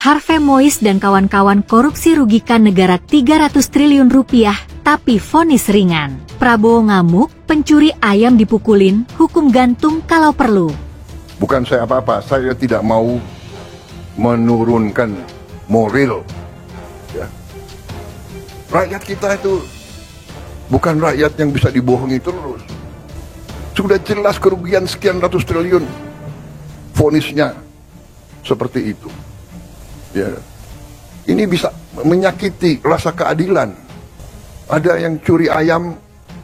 Harvey Mois dan kawan-kawan korupsi rugikan negara 300 triliun rupiah, tapi vonis ringan. Prabowo ngamuk, pencuri ayam dipukulin, hukum gantung kalau perlu. Bukan saya apa-apa, saya tidak mau menurunkan moral. Ya. Rakyat kita itu bukan rakyat yang bisa dibohongi terus. Sudah jelas kerugian sekian ratus triliun. Vonisnya seperti itu. Ya. Ini bisa menyakiti rasa keadilan. Ada yang curi ayam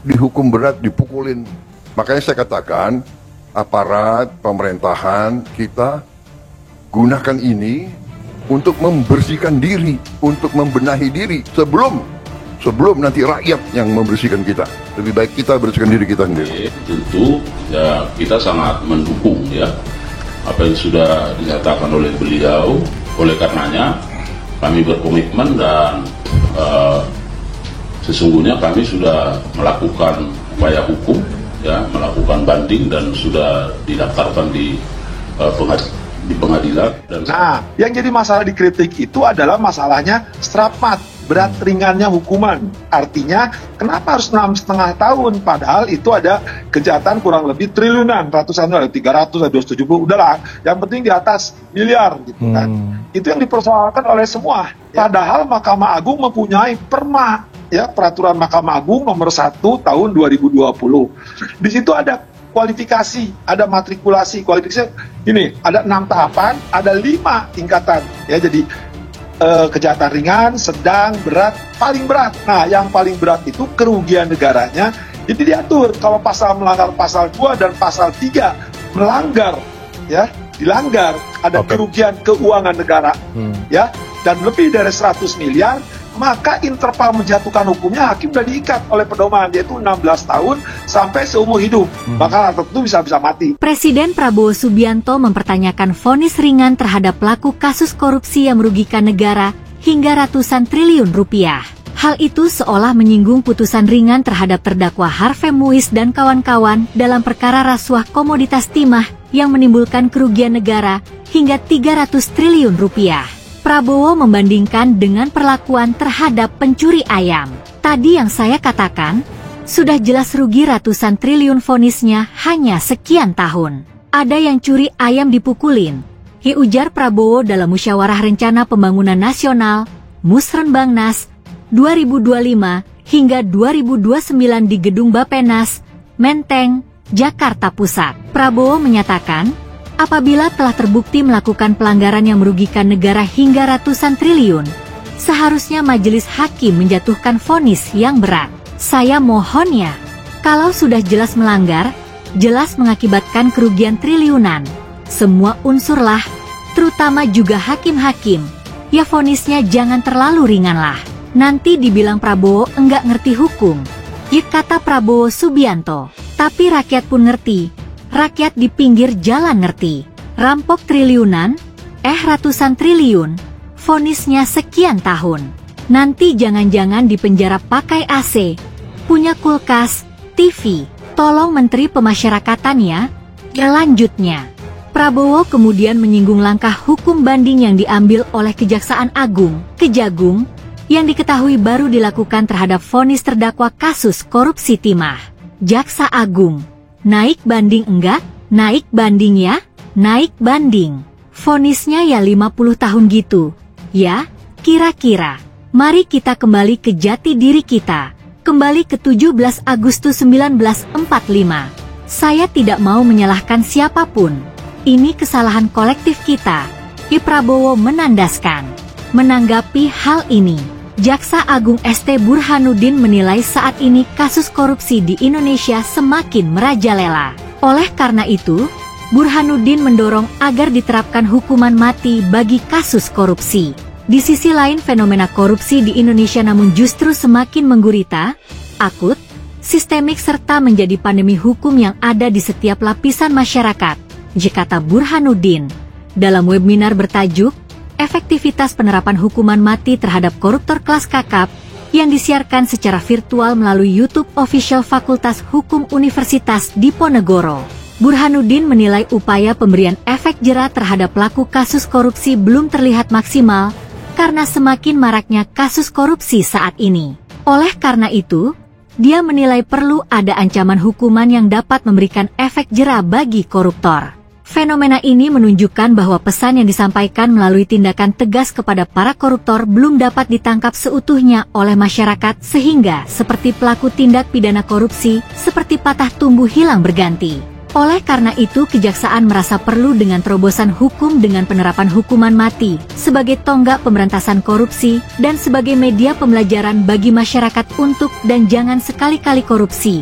dihukum berat, dipukulin. Makanya saya katakan aparat pemerintahan kita gunakan ini untuk membersihkan diri, untuk membenahi diri sebelum nanti rakyat yang membersihkan kita. Lebih baik kita bersihkan diri kita sendiri. Tentu ya kita sangat mendukung ya apa yang sudah dinyatakan oleh beliau. Oleh karenanya kami berkomitmen dan sesungguhnya kami sudah melakukan upaya hukum, ya, melakukan banding dan sudah didaftarkan di pengadilan. Nah, yang jadi masalah dikritik itu adalah masalahnya strafmat, berat ringannya hukuman. Artinya, kenapa harus 6,5 tahun? Padahal itu ada kejahatan kurang lebih triliunan, ratusan, 300, 270, udahlah. Yang penting di atas miliar, gitu kan. Itu yang dipersoalkan oleh semua. Padahal Mahkamah Agung mempunyai perma, ya, peraturan Mahkamah Agung nomor 1 tahun 2020. Di situ ada kualifikasi, ada matrikulasi, kualifikasi. Ini ada 6 tahapan, ada 5 tingkatan. Ya, jadi kejahatan ringan, sedang, berat, paling berat. Nah, yang paling berat itu kerugian negaranya. Jadi diatur kalau pasal melanggar pasal 2 dan pasal 3 melanggar, ya, dilanggar, ada kerugian keuangan negara, ya, dan lebih dari 100 miliar, maka interval menjatuhkan hukumnya hakim sudah diikat oleh pedoman, yaitu 16 tahun sampai seumur hidup. Maka tertentu bisa mati. Presiden Prabowo Subianto mempertanyakan vonis ringan terhadap pelaku kasus korupsi yang merugikan negara hingga ratusan triliun rupiah. Hal itu seolah menyinggung putusan ringan terhadap terdakwa Harvey Mois dan kawan-kawan dalam perkara rasuah komoditas timah yang menimbulkan kerugian negara hingga 300 triliun rupiah. Prabowo membandingkan dengan perlakuan terhadap pencuri ayam. Tadi yang saya katakan, sudah jelas rugi ratusan triliun vonisnya hanya sekian tahun. Ada yang curi ayam dipukulin, ujar Prabowo dalam Musyawarah Rencana Pembangunan Nasional, Musrenbangnas, 2025 hingga 2029 di Gedung Bappenas, Menteng, Jakarta Pusat. Prabowo menyatakan, apabila telah terbukti melakukan pelanggaran yang merugikan negara hingga ratusan triliun, seharusnya majelis hakim menjatuhkan vonis yang berat. Saya mohon ya, kalau sudah jelas melanggar, jelas mengakibatkan kerugian triliunan, semua unsurlah, terutama juga hakim-hakim, ya vonisnya jangan terlalu ringan lah. Nanti dibilang Prabowo enggak ngerti hukum, ya kata Prabowo Subianto. Tapi rakyat pun ngerti. Rakyat di pinggir jalan ngerti, rampok triliunan, ratusan triliun, vonisnya sekian tahun. Nanti jangan-jangan di penjara pakai AC, punya kulkas, TV, tolong Menteri Pemasyarakatan ya. Lanjutnya, Prabowo kemudian menyinggung langkah hukum banding yang diambil oleh Kejaksaan Agung, Kejagung, yang diketahui baru dilakukan terhadap vonis terdakwa kasus korupsi timah. Jaksa Agung, naik banding enggak? Naik banding ya? Naik banding. Vonisnya ya 50 tahun gitu. Ya, kira-kira. Mari kita kembali ke jati diri kita. Kembali ke 17 Agustus 1945. Saya tidak mau menyalahkan siapapun. Ini kesalahan kolektif kita. Prabowo menandaskan. Menanggapi hal ini, Jaksa Agung ST Burhanuddin menilai saat ini kasus korupsi di Indonesia semakin merajalela. Oleh karena itu, Burhanuddin mendorong agar diterapkan hukuman mati bagi kasus korupsi. Di sisi lain, fenomena korupsi di Indonesia namun justru semakin menggurita, akut, sistemik serta menjadi pandemi hukum yang ada di setiap lapisan masyarakat, kata Burhanuddin dalam webinar bertajuk Efektivitas Penerapan Hukuman Mati Terhadap Koruptor Kelas Kakap yang disiarkan secara virtual melalui YouTube official Fakultas Hukum Universitas Diponegoro. Burhanuddin menilai upaya pemberian efek jera terhadap pelaku kasus korupsi belum terlihat maksimal karena semakin maraknya kasus korupsi saat ini. Oleh karena itu, dia menilai perlu ada ancaman hukuman yang dapat memberikan efek jera bagi koruptor. Fenomena ini menunjukkan bahwa pesan yang disampaikan melalui tindakan tegas kepada para koruptor belum dapat ditangkap seutuhnya oleh masyarakat sehingga seperti pelaku tindak pidana korupsi seperti patah tumbuh hilang berganti. Oleh karena itu kejaksaan merasa perlu dengan terobosan hukum dengan penerapan hukuman mati sebagai tonggak pemberantasan korupsi dan sebagai media pembelajaran bagi masyarakat untuk dan jangan sekali-kali korupsi,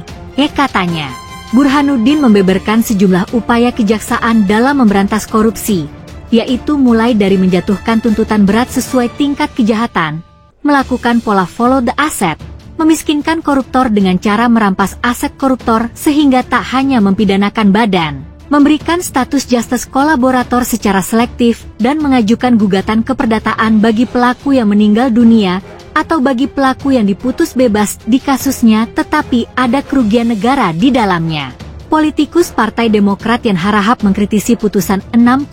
katanya. Burhanuddin membeberkan sejumlah upaya kejaksaan dalam memberantas korupsi, yaitu mulai dari menjatuhkan tuntutan berat sesuai tingkat kejahatan, melakukan pola follow the asset, memiskinkan koruptor dengan cara merampas aset koruptor sehingga tak hanya mempidanakan badan, memberikan status justice kolaborator secara selektif dan mengajukan gugatan keperdataan bagi pelaku yang meninggal dunia, atau bagi pelaku yang diputus bebas di kasusnya tetapi ada kerugian negara di dalamnya. Politikus Partai Demokrat Yan Harahap mengkritisi putusan 6,5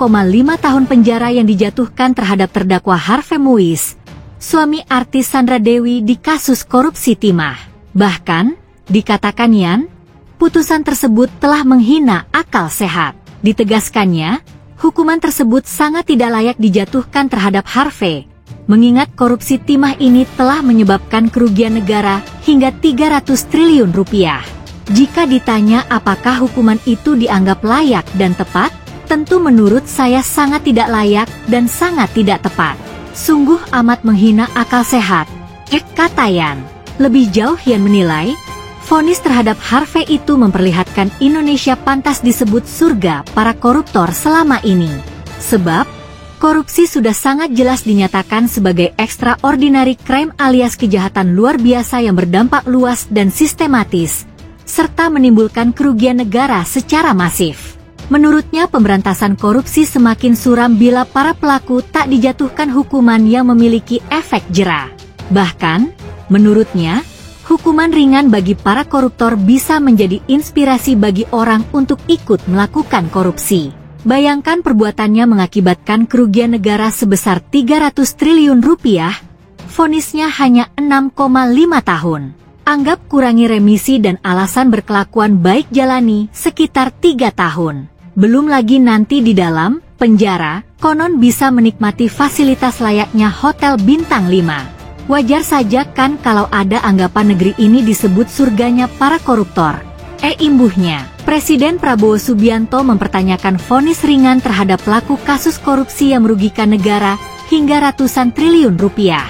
tahun penjara yang dijatuhkan terhadap terdakwa Harvey Muiz, suami artis Sandra Dewi di kasus korupsi timah. Bahkan, dikatakan Yan, putusan tersebut telah menghina akal sehat. Ditegaskannya, hukuman tersebut sangat tidak layak dijatuhkan terhadap Harvey, mengingat korupsi timah ini telah menyebabkan kerugian negara hingga 300 triliun rupiah. Jika ditanya apakah hukuman itu dianggap layak dan tepat, tentu menurut saya sangat tidak layak dan sangat tidak tepat. Sungguh amat menghina akal sehat, kata Yan. Lebih jauh Yan menilai, vonis terhadap Harvey itu memperlihatkan Indonesia pantas disebut surga para koruptor selama ini. Sebab, korupsi sudah sangat jelas dinyatakan sebagai extraordinary crime alias kejahatan luar biasa yang berdampak luas dan sistematis, serta menimbulkan kerugian negara secara masif. Menurutnya pemberantasan korupsi semakin suram bila para pelaku tak dijatuhkan hukuman yang memiliki efek jera. Bahkan, menurutnya, hukuman ringan bagi para koruptor bisa menjadi inspirasi bagi orang untuk ikut melakukan korupsi. Bayangkan perbuatannya mengakibatkan kerugian negara sebesar 300 triliun rupiah, vonisnya hanya 6,5 tahun. Anggap kurangi remisi dan alasan berkelakuan baik jalani sekitar 3 tahun. Belum lagi nanti di dalam penjara, konon bisa menikmati fasilitas layaknya hotel bintang 5. Wajar saja kan kalau ada anggapan negeri ini disebut surganya para koruptor. Imbuhnya, Presiden Prabowo Subianto mempertanyakan vonis ringan terhadap pelaku kasus korupsi yang merugikan negara hingga ratusan triliun rupiah.